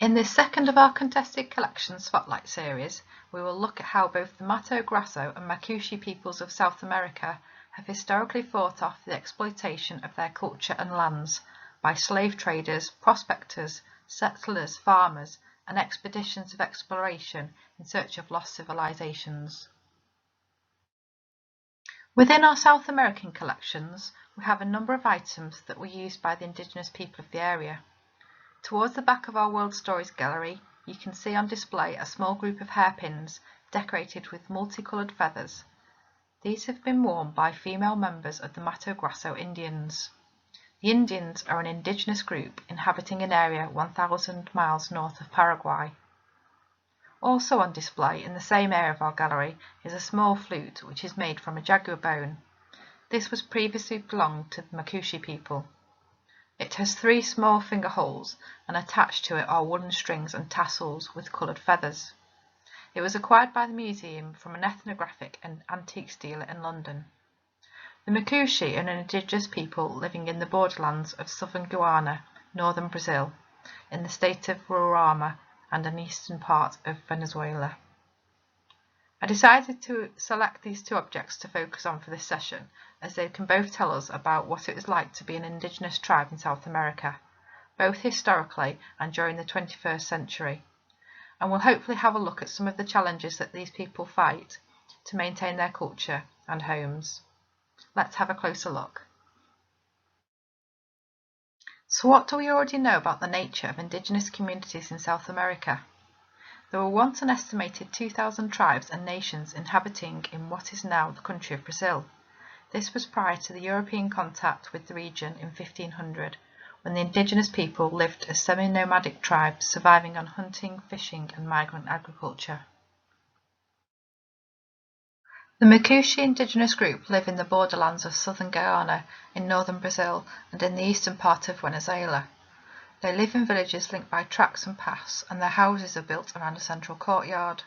In this second of our Contested Collection Spotlight series, we will look at how both the Mato Grosso and Macushi peoples of South America have historically fought off the exploitation of their culture and lands by slave traders, prospectors, settlers, farmers, and expeditions of exploration in search of lost civilizations. Within our South American collections, we have a number of items that were used by the indigenous people of the area. Towards the back of our World Stories gallery, you can see on display a small group of hairpins decorated with multicoloured feathers. These have been worn by female members of the Mato Grosso Indians. The Indians are an indigenous group inhabiting an area 1,000 miles north of Paraguay. Also on display in the same area of our gallery is a small flute which is made from a jaguar bone. This was previously belonged to the Macushi people. It has 3 small finger holes, and attached to it are woolen strings and tassels with coloured feathers. It was acquired by the museum from an ethnographic and antiques dealer in London. The Macushi are an indigenous people living in the borderlands of southern Guyana, northern Brazil, in the state of Roraima, and an eastern part of Venezuela. I decided to select these 2 objects to focus on for this session, as they can both tell us about what it was like to be an indigenous tribe in South America, both historically and during the 21st century, and we'll hopefully have a look at some of the challenges that these people fight to maintain their culture and homes. Let's have a closer look. So what do we already know about the nature of indigenous communities in South America? There were once an estimated 2,000 tribes and nations inhabiting in what is now the country of Brazil. This was prior to the European contact with the region in 1500, when the indigenous people lived as semi-nomadic tribes surviving on hunting, fishing and migrant agriculture. The Macushi indigenous group live in the borderlands of southern Guyana, in northern Brazil and in the eastern part of Venezuela. They live in villages linked by tracks and paths, and their houses are built around a central courtyard.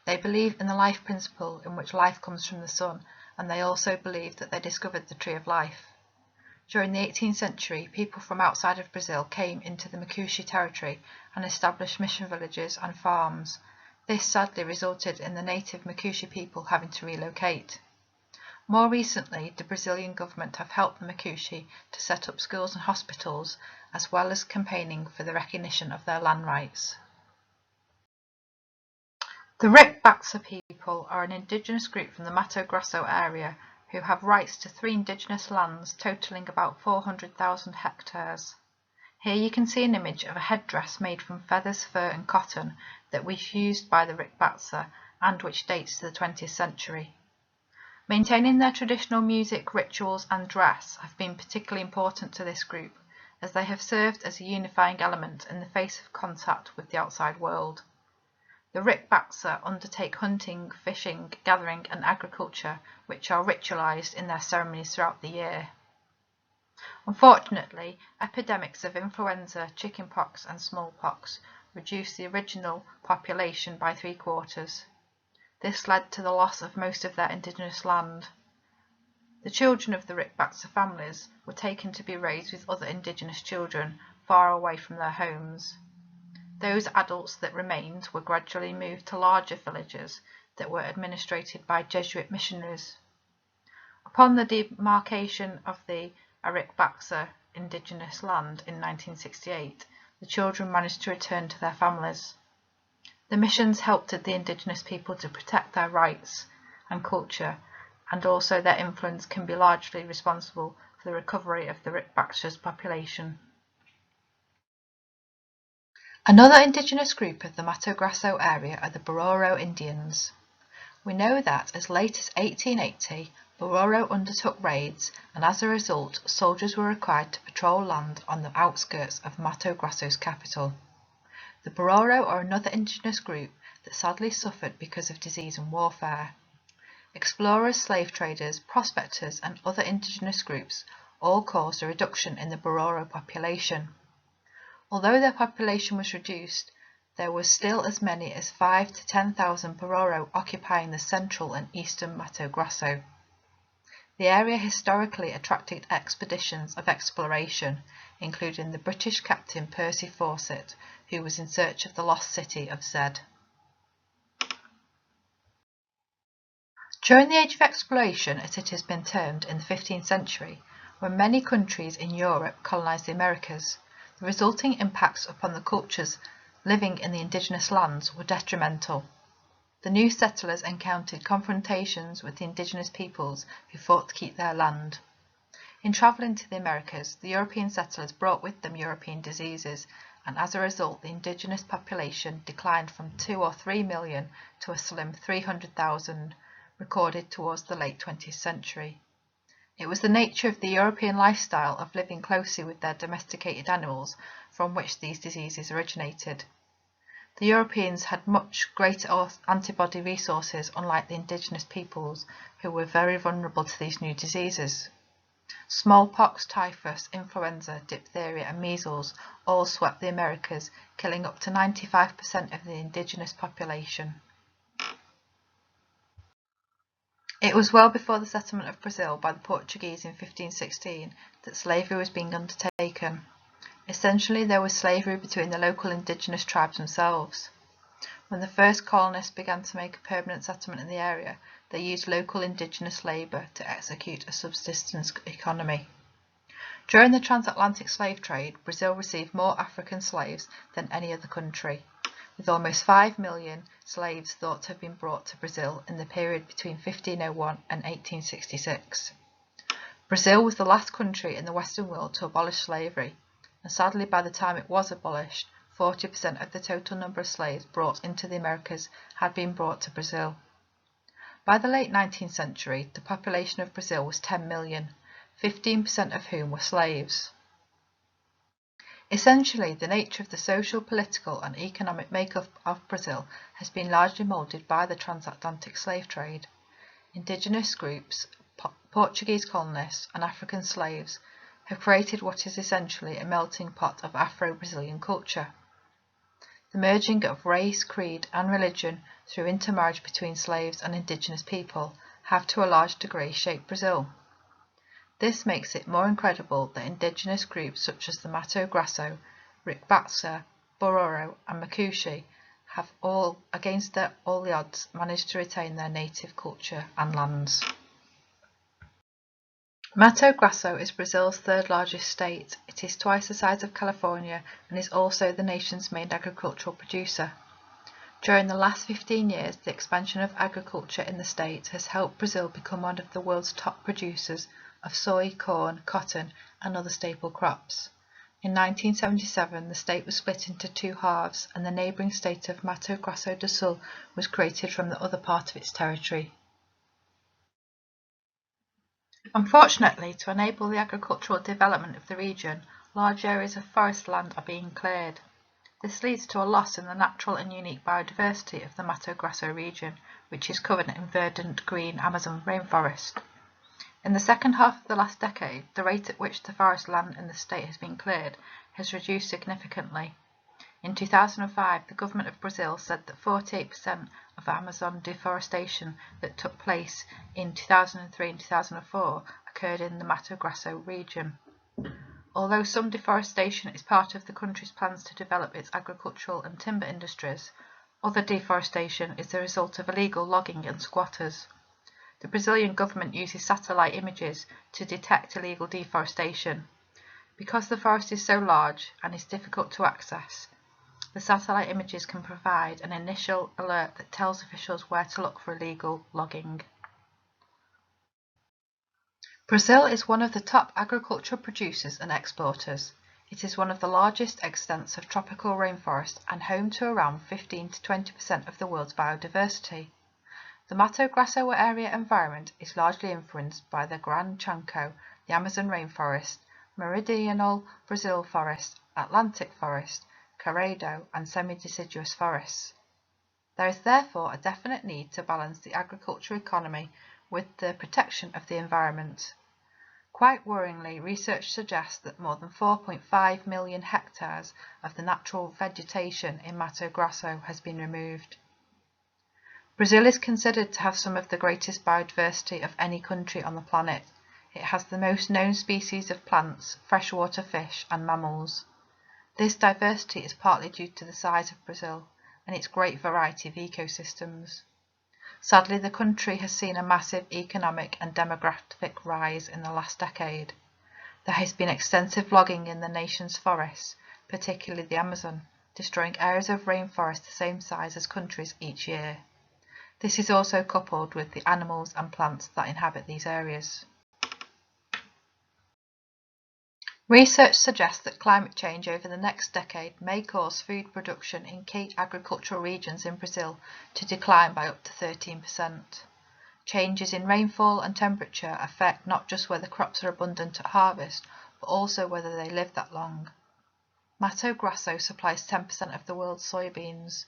They believe in the life principle, in which life comes from the sun, and they also believe that they discovered the tree of life. During the 18th century, people from outside of Brazil came into the Macushi territory and established mission villages and farms. This sadly resulted in the native Macushi people having to relocate. More recently, the Brazilian government have helped the Macushi to set up schools and hospitals, as well as campaigning for the recognition of their land rights. The Rikbaktsa people are an indigenous group from the Mato Grosso area who have rights to 3 indigenous lands totalling about 400,000 hectares. Here you can see an image of a headdress made from feathers, fur and cotton that was used by the Rikbaktsa and which dates to the 20th century. Maintaining their traditional music, rituals and dress have been particularly important to this group, as they have served as a unifying element in the face of contact with the outside world. The Rikbaktsa undertake hunting, fishing, gathering and agriculture, which are ritualized in their ceremonies throughout the year. Unfortunately, epidemics of influenza, chickenpox and smallpox reduced the original population by 3/4. This led to the loss of most of their indigenous land. The children of the Rikbaktsa families were taken to be raised with other indigenous children far away from their homes. Those adults that remained were gradually moved to larger villages that were administrated by Jesuit missionaries. Upon the demarcation of the Rikbaktsa indigenous land in 1968, the children managed to return to their families. The missions helped the indigenous people to protect their rights and culture, and also their influence can be largely responsible for the recovery of the Rikbaktsa's population. Another indigenous group of the Mato Grosso area are the Bororo Indians. We know that as late as 1880, Bororo undertook raids, and as a result, soldiers were required to patrol land on the outskirts of Mato Grosso's capital. The Bororo are another indigenous group that sadly suffered because of disease and warfare. Explorers, slave traders, prospectors and other indigenous groups all caused a reduction in the Bororo population. Although their population was reduced, there was still as many as 5,000 to 10,000 Bororo occupying the central and eastern Mato Grosso. The area historically attracted expeditions of exploration, including the British captain Percy Fawcett, who was in search of the lost city of Zed. During the Age of Exploration, as it has been termed, in the 15th century, when many countries in Europe colonised the Americas, the resulting impacts upon the cultures living in the indigenous lands were detrimental. The new settlers encountered confrontations with the indigenous peoples who fought to keep their land. In travelling to the Americas, the European settlers brought with them European diseases, and as a result the indigenous population declined from 2 or 3 million to a slim 300,000, recorded towards the late 20th century. It was the nature of the European lifestyle of living closely with their domesticated animals from which these diseases originated. The Europeans had much greater antibody resources, unlike the indigenous peoples, who were very vulnerable to these new diseases. Smallpox, typhus, influenza, diphtheria and measles all swept the Americas, killing up to 95% of the indigenous population. It was well before the settlement of Brazil by the Portuguese in 1516 that slavery was being undertaken. Essentially, there was slavery between the local indigenous tribes themselves. When the first colonists began to make a permanent settlement in the area, they used local indigenous labour to execute a subsistence economy. During the transatlantic slave trade, Brazil received more African slaves than any other country, with almost 5 million slaves thought to have been brought to Brazil in the period between 1501 and 1866. Brazil was the last country in the Western world to abolish slavery, and sadly by the time it was abolished, 40% of the total number of slaves brought into the Americas had been brought to Brazil. By the late 19th century, the population of Brazil was 10 million, 15% of whom were slaves. Essentially, the nature of the social, political and economic makeup of Brazil has been largely moulded by the transatlantic slave trade. Indigenous groups, Portuguese colonists and African slaves have created what is essentially a melting pot of Afro-Brazilian culture. The merging of race, creed and religion through intermarriage between slaves and indigenous people have to a large degree shaped Brazil. This makes it more incredible that indigenous groups such as the Mato Grosso, Rikbaktsa, Bororo and Macushi have all, against all the odds, managed to retain their native culture and lands. Mato Grosso is Brazil's third largest state. It is twice the size of California and is also the nation's main agricultural producer. During the last 15 years, the expansion of agriculture in the state has helped Brazil become one of the world's top producers of soy, corn, cotton and other staple crops. In 1977, the state was split into two halves and the neighbouring state of Mato Grosso do Sul was created from the other part of its territory. Unfortunately, to enable the agricultural development of the region, large areas of forest land are being cleared. This leads to a loss in the natural and unique biodiversity of the Mato Grosso region, which is covered in verdant green Amazon rainforest. In the second half of the last decade, the rate at which the forest land in the state has been cleared has reduced significantly. In 2005, the government of Brazil said that 48% of Amazon deforestation that took place in 2003 and 2004 occurred in the Mato Grosso region. Although some deforestation is part of the country's plans to develop its agricultural and timber industries, other deforestation is the result of illegal logging and squatters. The Brazilian government uses satellite images to detect illegal deforestation. Because the forest is so large and is difficult to access, the satellite images can provide an initial alert that tells officials where to look for illegal logging. Brazil is one of the top agricultural producers and exporters. It is one of the largest extents of tropical rainforest and home to around 15 to 20% of the world's biodiversity. The Mato Grosso area environment is largely influenced by the Gran Chaco, the Amazon rainforest, Meridional Brazil forest, Atlantic forest, Cerrado and semi-deciduous forests. There is therefore a definite need to balance the agricultural economy with the protection of the environment. Quite worryingly, research suggests that more than 4.5 million hectares of the natural vegetation in Mato Grosso has been removed. Brazil is considered to have some of the greatest biodiversity of any country on the planet. It has the most known species of plants, freshwater fish and mammals. This diversity is partly due to the size of Brazil and its great variety of ecosystems. Sadly, the country has seen a massive economic and demographic rise in the last decade. There has been extensive logging in the nation's forests, particularly the Amazon, destroying areas of rainforest the same size as countries each year. This is also coupled with the animals and plants that inhabit these areas. Research suggests that climate change over the next decade may cause food production in key agricultural regions in Brazil to decline by up to 13%. Changes in rainfall and temperature affect not just whether crops are abundant at harvest, but also whether they live that long. Mato Grosso supplies 10% of the world's soybeans.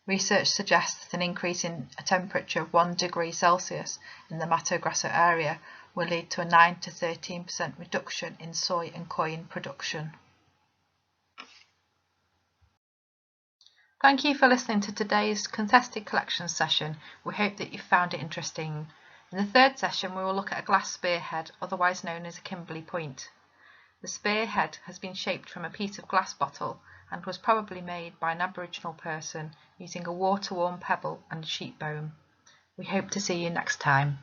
Research suggests that an increase in a temperature of 1 degree Celsius in the Mato Grosso area will lead to a 9 to 13% reduction in soy and coin production. Thank you for listening to today's contested collection session. We hope that you found it interesting. In the third session, we will look at a glass spearhead, otherwise known as a Kimberley point. The spearhead has been shaped from a piece of glass bottle and was probably made by an Aboriginal person using a water-worn pebble and a sheep bone. We hope to see you next time.